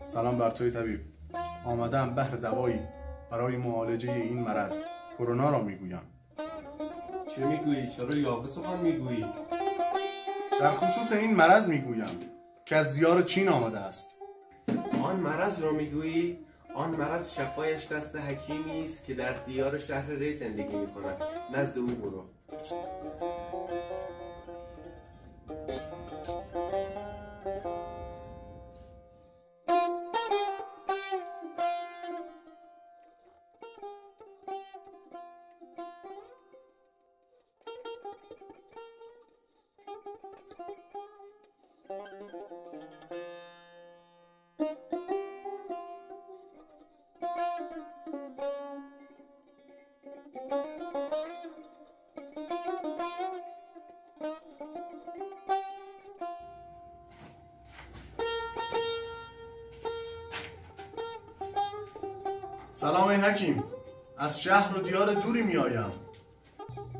سلام بر توی طبیب. آمدم بهر دوایی برای معالجه این مرض کرونا را میگویم. چه میگویی؟ چرا یاوه سخن میگویی؟ در خصوص این مرض میگویم که از دیار چین آمده است. آن مرض را میگویی؟ آن مرض شفایش دست حکیمی است که در دیار شهر ری زندگی میکند. نزد او برو. سلام ای حکیم، از شهر و دیار دوری می آیم.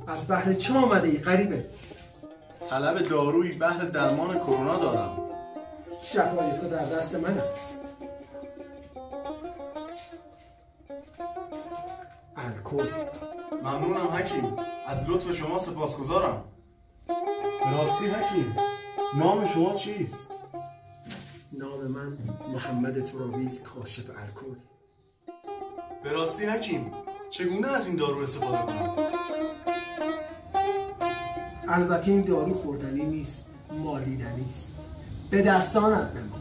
از بهر چه آمده ای غریبه؟ طلب دارویی بهر درمان کرونا دارم. شفای تو در دست من است. الکل. ممنونم حکیم، از لطف شما سپاسگزارم. راستی حکیم، نام شما چیست؟ نام من محمد ترابی کاشف الکل. به راستی حکیم، چگونه از این دارو استفاده کنم؟ البته این دارو خوردنی نیست، مالیدنی است. به دستانت نما.